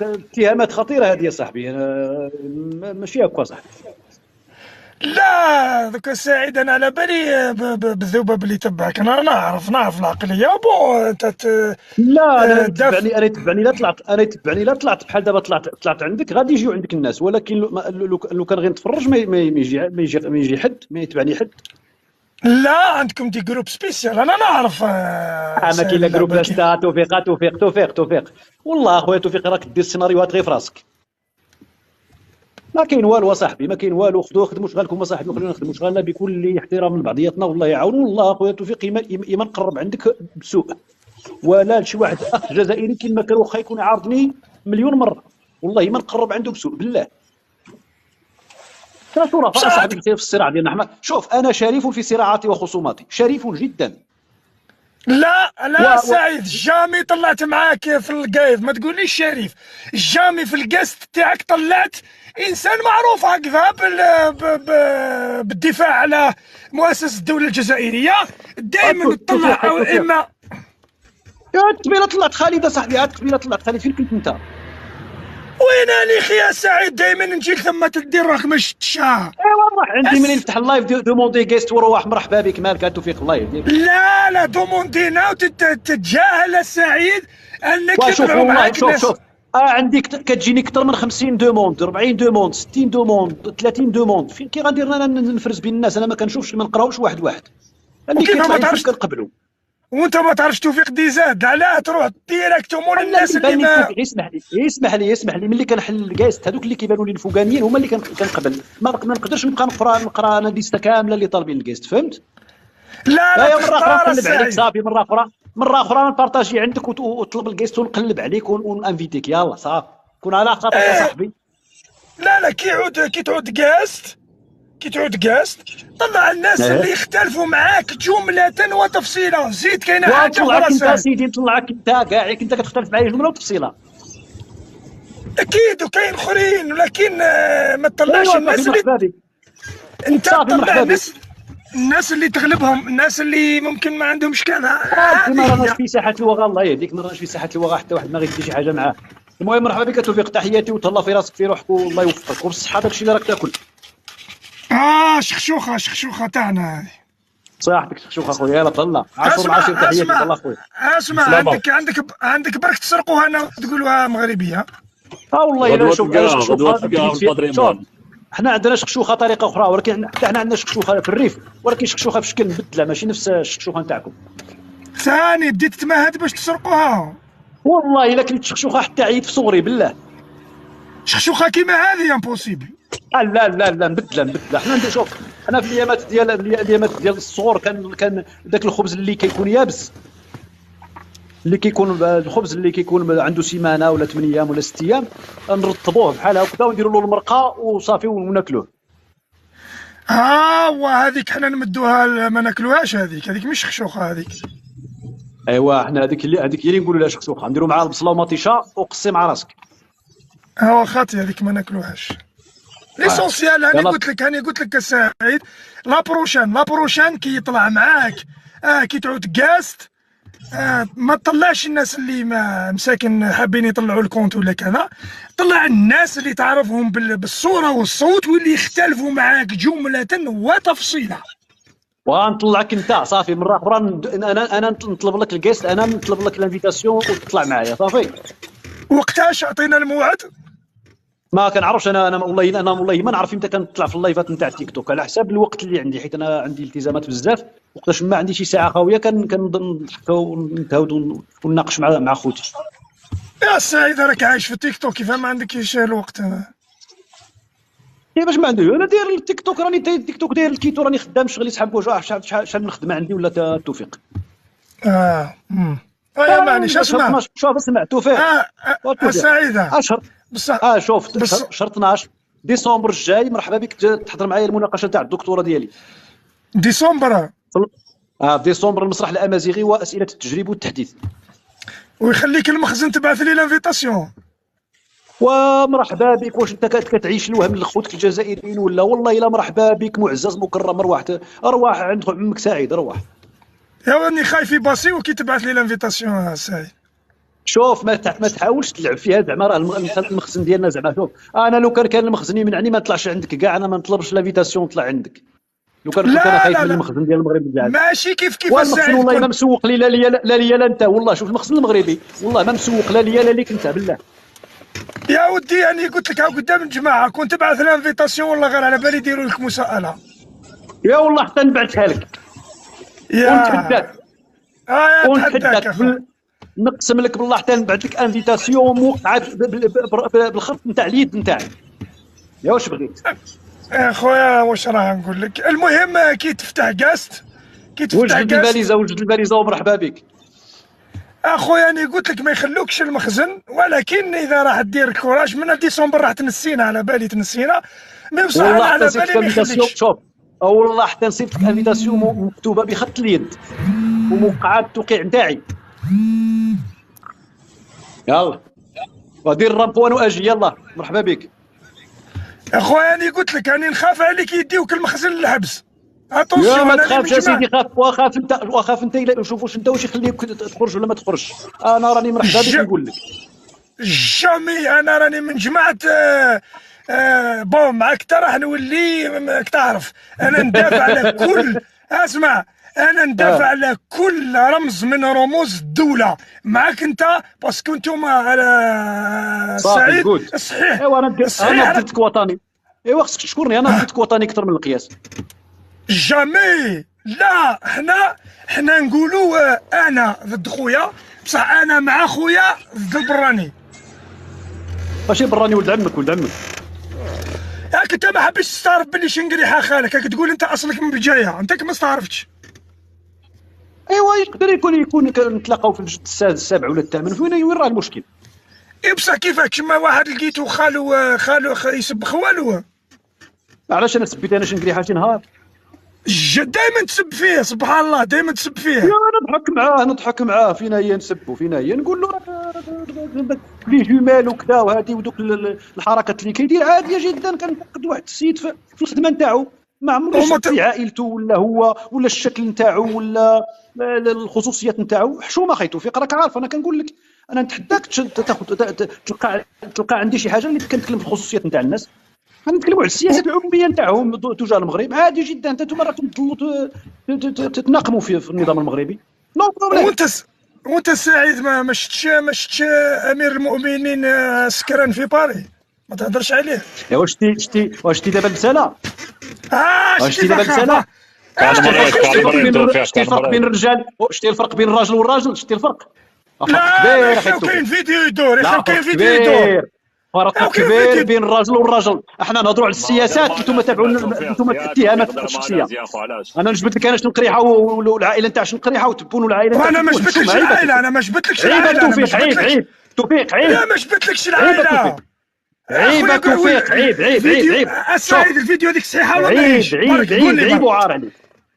اتهامات خطيره هذه يا صاحبي. ماشي هكا صاحبي. لا دوك سعيد، انا على بالي بالذباب اللي تبعك، انا نعرف العقليه بون انت لا انا داف. يتبعني لا طلعت بحال دابا، طلعت عندك غادي يجيو عندك الناس، ولكن لو كان غير نتفرج ما يجي حد، ما يتبعني حد. لا عندكم دي جروب سبيسيال، انا نعرف ما كاين سائل لا جروب اللعبه لا كي. ستا. توفيق والله اخويا توفيق، راك دير سيناريوهات غير في راسك. ما كاين والو صاحبي، ما كاين والو. خدموا شغالكم صاحبي وخلينا نخدموا شغالنا بكل احترام لبعضياتنا، والله يعاون. والله اخويا توفيق إيما نقرب عندك بسوء، ولا لشي واحد اخ جزائري كما كان واخا يكون يعارضني مليون مره، والله ما نقرب عنده بسوء بالله. كان شرفاء بصح صاحبي في الصراع ديالنا حنا. شوف انا شريف في صراعاتي وخصوماتي، شريف جدا. لا سعيد، جامي طلعت معاك في القايض، ما تقوليش شريف. جامي في القست تاعك طلعت انسان معروف هكذا بالدفاع على مؤسسه الدوله الجزائريه، دائما تطلع او توفيق اما. يا قبيله طلعت خالد صاحبي، عاد قبيله طلعت خالد، فين كنت انت؟ وين انا اخي يا سعيد؟ دائما نجيك ثم تدير راك ما شفتشها. ايوا راح عندي منين نفتح اللايف دوموندي جيست وروح مرحبا بك، مالك توفيق اللايف ديالك. لا دوموندينا وتتجاهل السعيد انك وشوف يطلعوا والله، معاك شوف ناس. عندي كتجيني اكثر من 50 دوموند، 40 دوموند، 60 دوموند، 30 دوموند. فين كي غندير انا نفرز بين الناس؟ انا ما كنشوفش، ما نقراوش واحد واحد. اللي وكيف كيطلع ما يفوت تعرفش؟ كنقبلو. وانت ما تعرفش توفيق ديزاد، علاه تروح ديريكتومون انا اللي للناس اللي يبان لي ما. توفيق، يسمح لي ملي كنحل الكاست هذوك اللي كيبانوا لي الفوقانيين هما اللي كنقبل. ما نقدرش نبقى نقرا انا ليسته كامله اللي طالبين الكاست، فهمت؟ لا يا مره اخرى تختار نقلب عليك السعيد. صافي، مره اخرى نبارطاجي عندك وطلب الكاست ونقلب عليك ونانفيتيك، يلا صافي كون على خاطرك يا آه صاحبي. لا كي تعود جاست طلع الناس اللي ايه يختلفوا معاك جملة وتفصيلا، زيد كاينه حاجة ونطلعك أخرى انت سعيد. سيدي، نطلعك انت كاعك، انت كتختلف معايا جمله وتفصيله. أكيد وكاين آخرين، ولكن ما تطلعش ايوا صافي الناس اللي. مرحبا بك. أنت صافي تطلع مرحبا بك. الناس اللي تغلبهم، الناس اللي ممكن ما عندهمش كذا، انت ما هذه راناش هي. في ساحه الوغى، الله يهديك، ما راناش في ساحه الوغى حتى واحد ما غيدير شي حاجه معاه. المهم مرحبا بك توفيق، تحياتي وتهلا في راسك في روحك، والله يوفقك وبالصحه داكشي اللي راك تاكل. شخشوخة تاعنا هذه. صحتك شوخ اخويا، يلا تهلا، عاشر العاشر، تحياتي اسمع تهلا اخويا. اسمع، سلامة. عندك برك تسرقوها انا وتقولوها مغربيه. اه والله الا شوف، انا شخشوخه غدوة تلقاها في شوف، الباتريمون. حنا عندنا شخشوخه طريقه اخرى، ولكن حتى حنا عندنا شخشوخه في الريف، ولكن شخشوخه في شكل مبدله، ماشي نفس الشخشوخه نتاعكم. ثاني بديت تمهد باش تسرقوها. والله الا كنت شخشوخه حتى عييت في صغري بالله. شخشوخه كيما هذه امبوسيبل. لا مبدله. حنا شوف، حنا في الايامات ديال الصغر كان داك الخبز اللي كيكون يابس، الخبز اللي كيكون عنده سيمانه ولا 8 ايام ولا 6 ايام، نرطبوه بحال هكذا ونديروا له المرقه وصافي وناكلوه. وهذيك حنا نمدوها ما ناكلوهاش، هذيك مش شخشوخه هذيك. ايوا حنا هذيك اللي نقولوا لها شخشوخه، نديروا معاها البصله ومطيشه وقصي مع راسك. خاطي هذيك ما ناكلوهاش. ليسونسيال هاني قلت لك السعيد، لا بروشان كي يطلع معاك كي تعود كاست ما تطلعش الناس اللي ما مساكن حابين يطلعوا الكونت ولا كذا، طلع الناس اللي تعرفهم بالصوره والصوت واللي يختلفوا معاك جمله وتفصيلا. ونطلعك انت صافي مره اخرى، انا نطلب لك الكيست، انا نطلب لك الانفيتاسيون وتطلع معايا صافي. وقتاش عطينا الموعد؟ ما كنعرفش انا والله ما نعرف امتى كنطلع في اللايفات نتاع التيك توك، على حساب الوقت اللي عندي، حيت انا عندي التزامات بزاف. وقتاش ما عندي شي ساعه خاويه كنضحكوا ونتهاودوا ونناقش مع خوتي. يا سعيد راك عايش في التيك توك، كيف ما عندكش الوقت؟ باش ما عندي انا داير التيك توك، راني التيك توك داير الكيتو، راني خدام شغلي سحب وجه، شحال من خدمه عندي ولا توفيق. يا معنيش اسمع. شوف اسمع توفيق. سعيده اشهر بصح شوف شهر 12 ديسمبر الجاي، مرحبا بك تحضر معايا المناقشه تاع الدكتوراه ديالي. ديسمبر. في ديسمبر المسرح الامازيغي واسئله التجريب والتحديث. ويخليك المخزن تبعث لي لانفيتاسيون. ومرحبا بك. واش انت كتعيش الوهم لخوتك الجزائريين ولا؟ والله الا مرحبا بك، معزز مكرم، ارواح عند عمك سعيد، ارواح. يا ودني خايف يباسي وكي تبعث لي لانفيتاسيون سعيد. شوف ما تحاولش تلعب فيها زعما راه المخزن ديالنا زعما. شوف انا لو كان المخزن يمنعني ما نطلعش عندك كاع، انا ما نطلبش لافيتاسيون نطلع عندك. لو كان انا خايف من المخزن ديال المغرب بزاف. ماشي كيف والمخزن والله ما مسوق لي لا ليا لا ليا لا انت، والله شوف المخزن المغربي والله ما مسوق لا ليا لا ليك انت بالله. يا ودي انا قلت لك قدام الجماعه كنت تبعث لها انفيتاسيون والله غير على بالي يديروا لك مساءله. يا والله حتى نبعثها لك. يا ونتحداك ونتحداك نقسم لك بالله حتى نبعث لك انفيتاسيون موقعه بالخط نتاع اليد نتاعي. يا واش بغيت خويا واش راه نقول لك. المهم كي تفتح كاست وجد الباليزه ومرحبا بك. اخويا انا قلت لك ما يخلوكش المخزن، ولكن اذا راح دير كوراج من ديسمبر راح تنسينا على بالي تنسينا، مي بصح انا على بالي ما يخليكش. شوف والله حتى نصيفط لك انفيتاسيون مكتوبه بخط اليد وموقعه التوقيع نتاعي. يلا ودير الرامبوان واجي. يلا مرحبا بك. اخويا انا قلت لك راني نخاف عليك يديوك المخزن للحبس. يا ما تخافش يا سيدي، واخاف انت الا نشوفوش انت واش يخليك تخرج ولا ما تخرجش. انا راني مرحبا بك نقول لك. جامي انا راني من جماعه بون معاك حتى راح نولي راك تعرف انا ندافع على كل اسمع انا ندافع على كل رمز من رموز الدوله معاك انت، باسكو انتم على سعيد صحيح. ايوا انا ضدك وطني. ايوا خصك تشكرني، انا ضدك وطني اكثر من القياس. جامي لا حنا نقولوا انا ضد خويا، بصح انا مع خويا ضد البراني. ماشي براني ولد عمك ولد عمك. ياك انت ما حبيتش تستعرف باللي شنقريحه خالك، راك تقول انت اصلك من بجايه، انت ما استعرفتش. ايوا يقدر يكون نتلاقاو في الجد السادس السابع ولا الثامن، وين راه المشكل؟ اي بصح كيفاش ما واحد لقيتو خالو يسب خوالو. علاش انا سبيت انا شنقريحه شي نهار؟ دائما تسب فيه سبحان الله، دائما تسب فيه. يا نضحك معاه فينا هي نسبو فينا هي نقول له لي جمال وكذا وهذه ودوك الحركات اللي كيدير عاديه جدا. كنتقد واحد السيد في الخدمه نتاعو ما عمرو شاف في عائلته ولا هو ولا الشكل نتاعو ولا الخصوصيات نتاعو حشومه. خي توفيق راك عارف انا كنقول لك انا نتحداك تلقى عندي شي حاجه اللي كنتكلم في الخصوصيات نتاع الناس. غنتكلموا على السياسه العموميه نتاعهم تجاه المغرب عادي جدا. انتم راكم تضلوا تتناقموا في النظام المغربي. نو بروبليم. وانت سعيد ما شفتش امير المؤمنين سكران في باري ما تهضرش عليه. واش شتي دابا المساله؟ شتي دابا المساله؟ شتي الفرق بين الرجال، شتي الفرق بين الراجل والراجل، شتي الفرق؟ لا كاين فيديو يدور، كاين فيديو يدور. فرق كبير بين الرجل والرجل. احنا نهضروا على السياسات، انتم تابعونا انتم الاتهامات الشخصيه. انا جبت لك انا شنقريحه والعائله نتاع شنقريحه وتبون العائله. انا ما جبتلكش العائله، انا ما جبتلكش العائله. عيب توفيق عيب. لا ما جبتلكش العائله. عيب توفيق عيب. السعيد الفيديو هذيك صحيحه ولا ماهيش؟ عيب وعار عليك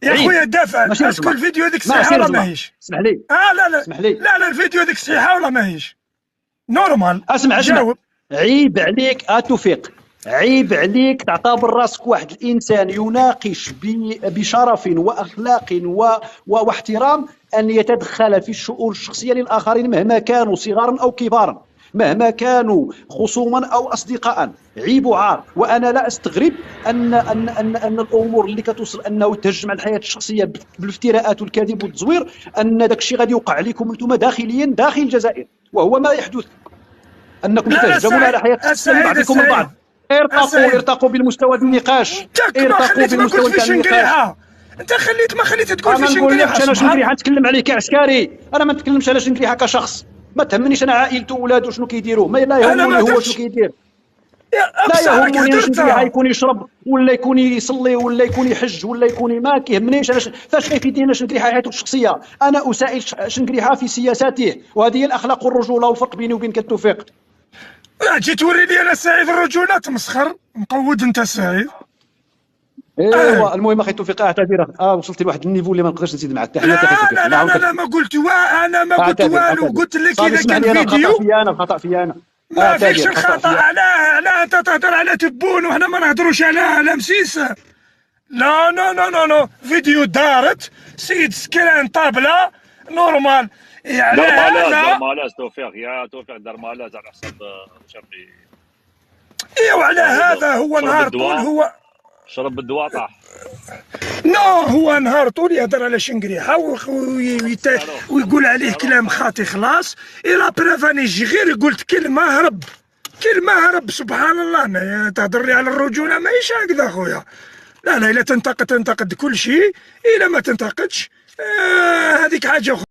يا خويا دافع. اسكو الفيديو هذيك صحيحه ولا ماهيش؟ اسمح لي. لا الفيديو هذيك صحيحه ولا ماهيش؟ نورمال. اسمع جاوب. عيب عليك توفيق، عيب عليك تعتبر راسك واحد الانسان يناقش بشرف واخلاق واحترام ان يتدخل في الشؤون الشخصيه للاخرين مهما كانوا صغارا او كبارا، مهما كانوا خصوما او اصدقاء. عيب وعار. وانا لا استغرب ان الامور اللي كتوصل انه تهجم على الحياه الشخصيه بالافتراءات والكذب والتزوير، ان داك الشيء غادي يوقع عليكم انتم داخليا داخل الجزائر، وهو ما يحدث انكم تهجمون على حياه الشخصيه بعضكم البعض. ارتقوا بالمستوى النقاش. ارتقوا بالمستوى النقاش. انت ما خليت تقول في شنقريحه. انا شنقريحه نتكلم عليه كعسكري، انا ما نتكلمش على شنقريحه كشخص. ما تهمنيش انا عائلته وولادو شنو كيديروا، ما لا يهمني هو شنو كيدير. لا يهمني شنقريحه يكون يشرب ولا يكون يصلي ولا يكون يحج ولا يكون ما كيهمنيش. انا فاش كيفيدني انا شنقريحه حياته الشخصيه؟ انا اسائل شنقريحه في سياساته، وهذه هي الاخلاق والرجوله والفرق بيني وبينك التوفيق. جيت توريني انا سعيد الرجوله تمسخر مقود انت سعيد. ايوا المهم اخي توفيق اعتذر. وصلت لواحد النيفو اللي ما نقدرش نزيد معك. تحياتي اخي توفيق. لا ما قلت والو. قلت لك اذا كان فيديو خطا في انا ما فيكش الخطا. على انت تهضر على تبون وحنا ما نهضروش على مسيس. لا فيديو دارت سيد سكران طابله نورمال. على دار مالاز دار هذا مالاز توفيق، يا توفيق دار مالاز على حساب شربي. وعلى هذا هو شرب نهار طول الدواء، هو شرب الدواء طاح. نو هو نهار طول يهضر على شنقريحه ويقول عليه كلام خاطي خلاص. الى بريف راني يجي غير قلت كلمه هرب، كلمه هرب. سبحان الله، ما تهضر لي على الرجوله ماهيش هكذا خويا. لا لا، الا تنتقد تنتقد كل شيء، الا ما تنتقدش هذيك حاجه أخرى.